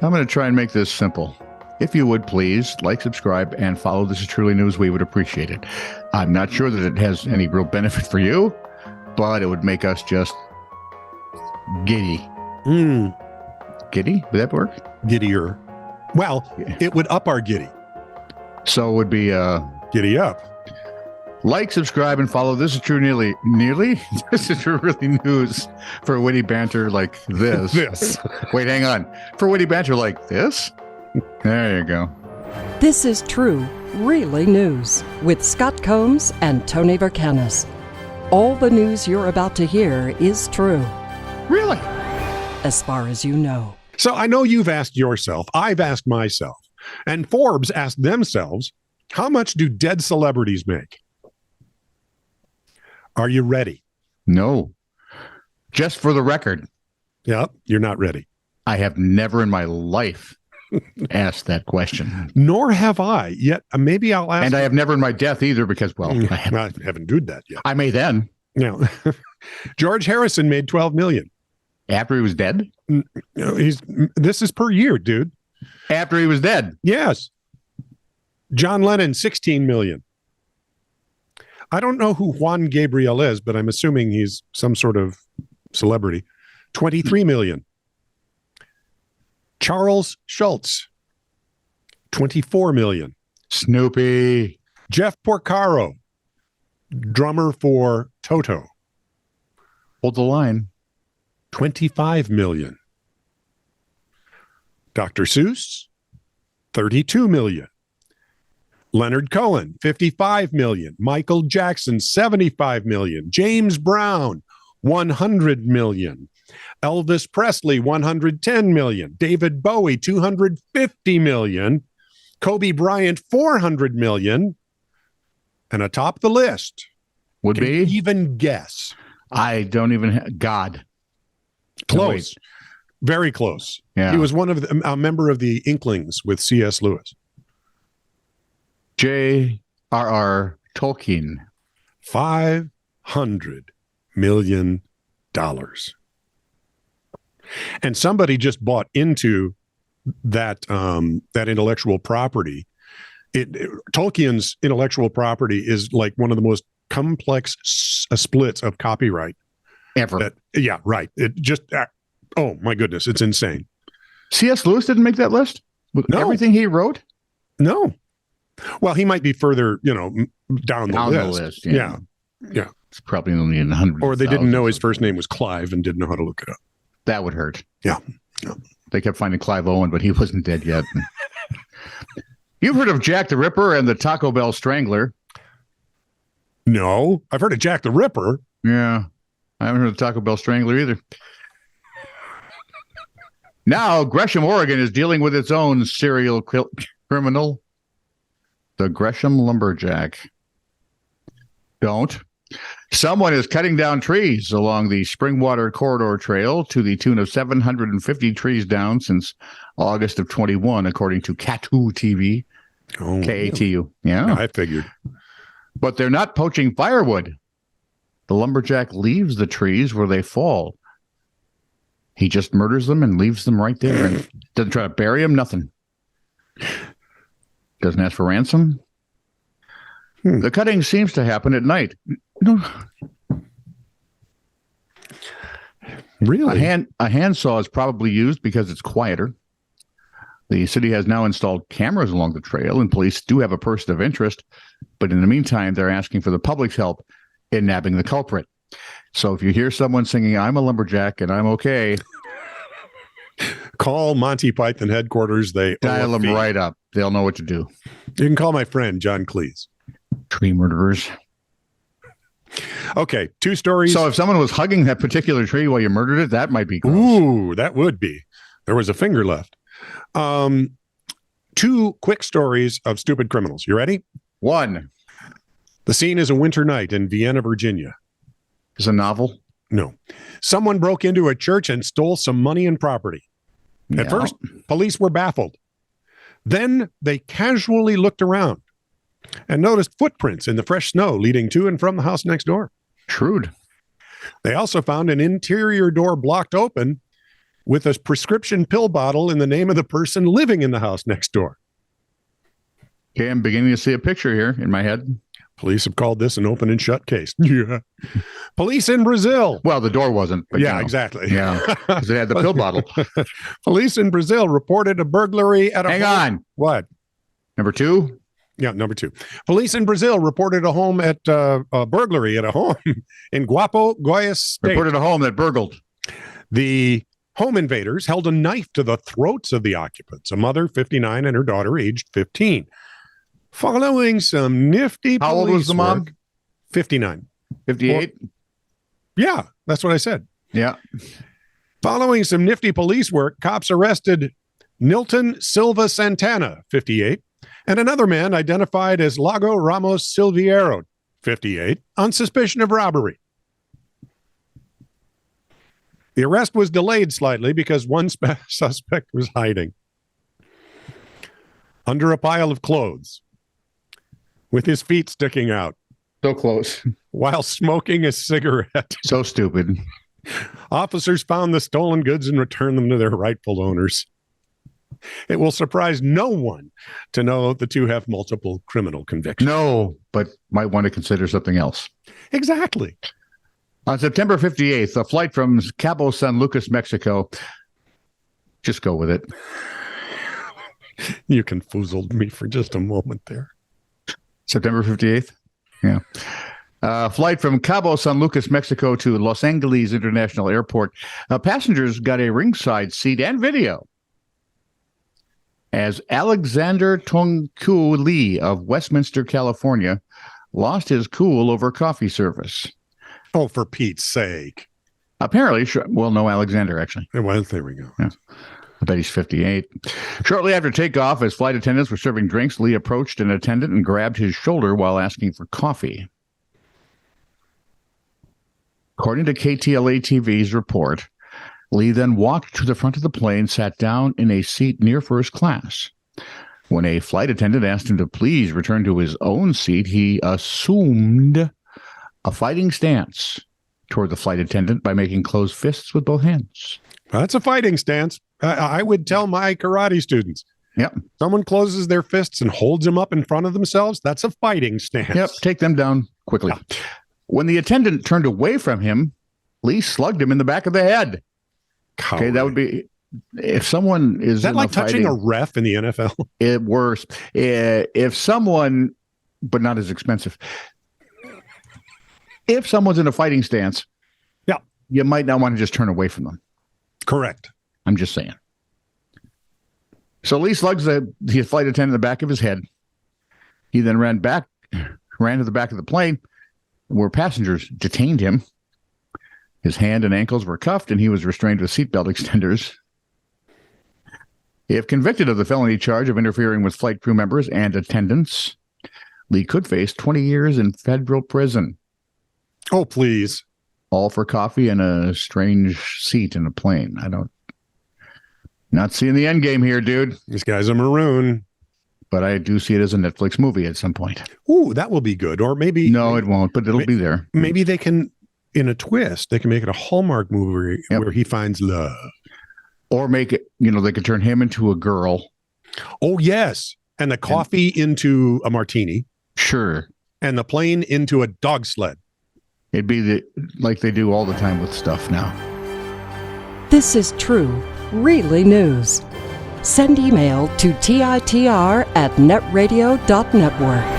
I'm going to try and make this simple. If you would please like, subscribe, and follow This Is Truly News, we would appreciate it. I'm not sure that it has any real benefit for you, but it would make us just giddy. Giddy? Would that work? Giddier. Well, it would up our giddy. So it would be giddy up. Like, subscribe, and follow This Is True Nearly. This is really news for witty banter like this. Wait, hang on. For witty banter like this? There you go. This is True, Really News with Scott Combs and Tony Vercanis. All the news you're about to hear is true. Really? As far as you know. So I know you've asked yourself, I've asked myself, and Forbes asked themselves, how much do dead celebrities make? Are you ready? No. Just for the record. Yep, you're not ready. I have never in my life asked that question. Nor have I, yet maybe I'll ask. And I have never in my death either because, well, I haven't done that yet. I may then. No. George Harrison made $12 million. After he was dead? This is per year, dude. After he was dead? Yes. John Lennon, $16 million. I don't know who Juan Gabriel is, but I'm assuming he's some sort of celebrity. $23 million. Charles Schultz, $24 million. Snoopy. Jeff Porcaro, drummer for Toto. Hold the line. $25 million. Dr. Seuss, $32 million. Leonard Cohen, $55 million. Michael Jackson, $75 million. James Brown, $100 million. Elvis Presley, $110 million. David Bowie, $250 million. Kobe Bryant, $400 million. And atop the list would be even guess. I don't even God. Close. Very close. Yeah. He was a member of the Inklings with C.S. Lewis. J.R.R. Tolkien. $500 million. And somebody just bought into that intellectual property. Tolkien's intellectual property is like one of the most complex splits of copyright ever. Yeah, right. It just, oh my goodness, it's insane. C.S. Lewis didn't make that list with everything he wrote? No. Well, he might be further, down the list. Yeah. It's probably only in hundreds. Or they didn't know his first name was Clive and didn't know how to look it up. That would hurt. Yeah. They kept finding Clive Owen, but he wasn't dead yet. You've heard of Jack the Ripper and the Taco Bell Strangler? No. I've heard of Jack the Ripper. Yeah. I haven't heard of Taco Bell Strangler either. Now, Gresham, Oregon is dealing with its own serial criminal, the Gresham Lumberjack. Don't. Someone is cutting down trees along the Springwater Corridor Trail to the tune of 750 trees down since August of 21, according to Katu TV. Oh, K-A-T-U. Yeah. I figured. But they're not poaching firewood. The lumberjack leaves the trees where they fall. He just murders them and leaves them right there and doesn't try to bury them, nothing. Doesn't ask for ransom. The cutting seems to happen at night. No. Really? A handsaw is probably used because it's quieter. The city has now installed cameras along the trail, and police do have a person of interest. But in the meantime, they're asking for the public's help in nabbing the culprit. So if you hear someone singing, "I'm a lumberjack and I'm okay," call Monty Python headquarters. They dial them right up. They'll know what to do. You can call my friend, John Cleese. Tree murderers. Okay, two stories. So if someone was hugging that particular tree while you murdered it, that might be gross. Ooh, that would be. There was a finger left. Two quick stories of stupid criminals. You ready? One. The scene is a winter night in Vienna, Virginia. Is a novel? No. Someone broke into a church and stole some money and property. At first, police were baffled. Then they casually looked around and noticed footprints in the fresh snow leading to and from the house next door. Shrewd. They also found an interior door blocked open with a prescription pill bottle in the name of the person living in the house next door. Okay, I'm beginning to see a picture here in my head. Police have called this an open and shut case. Yeah. Police in Brazil. Well, the door wasn't. But, Yeah, exactly. Yeah, because it had the pill bottle. Police in Brazil reported a burglary at a Hang home. on. What? Number 2. Yeah, number 2. Police in Brazil reported a burglary at a home in Guapo, Goiás State. Reported a home that burgled. The home invaders held a knife to the throats of the occupants, a mother, 59, and her daughter, aged 15. Following some nifty How old was the mom? 59. 58? Yeah, that's what I said. Yeah. Following some nifty police work, cops arrested Nilton Silva Santana, 58, and another man identified as Lago Ramos Silveiro, 58, on suspicion of robbery. The arrest was delayed slightly because one suspect was hiding under a pile of clothes with his feet sticking out So close. while smoking a cigarette. So stupid. Officers found the stolen goods and returned them to their rightful owners. It will surprise no one to know the two have multiple criminal convictions. No, but might want to consider something else. Exactly. On September 58th, a flight from Cabo San Lucas, Mexico. Just go with it. You confoozled me for just a moment there. September 58th? Yeah. Flight from Cabo San Lucas, Mexico to Los Angeles International Airport. Passengers got a ringside seat and video as Alexander Tongku Lee of Westminster, California, lost his cool over coffee service. Oh, for Pete's sake. Apparently, well, no, Alexander, actually. Well, there we go. Yeah. I bet he's 58. Shortly after takeoff, as flight attendants were serving drinks, Lee approached an attendant and grabbed his shoulder while asking for coffee. According to KTLA TV's report, Lee then walked to the front of the plane, sat down in a seat near first class. When a flight attendant asked him to please return to his own seat, he assumed a fighting stance toward the flight attendant by making closed fists with both hands. That's a fighting stance. I would tell my karate students. Yep. Someone closes their fists and holds them up in front of themselves. That's a fighting stance. Yep. Take them down quickly. Yeah. When the attendant turned away from him, Lee slugged him in the back of the head. Coward. Okay, that would be if someone is that like touching a ref in the NFL? It worse. If someone, but not as expensive. If someone's in a fighting stance, yeah, you might not want to just turn away from them. Correct. I'm just saying. So Lee slugs the flight attendant in the back of his head. He then ran to the back of the plane where passengers detained him. His hand and ankles were cuffed and he was restrained with seatbelt extenders. If convicted of the felony charge of interfering with flight crew members and attendants, Lee could face 20 years in federal prison. Oh, please. All for coffee and a strange seat in a plane. Not seeing the end game here, dude. This guy's a maroon. But I do see it as a Netflix movie at some point. Ooh, that will be good. Or maybe... No, it won't, but it'll be there. Maybe they can, in a twist, they can make it a Hallmark movie where he finds love. Or make it, they could turn him into a girl. Oh, yes. And the coffee into a martini. Sure. And the plane into a dog sled. It'd be like they do all the time with stuff now. This is true, really news. Send email to TITR@netradio.network.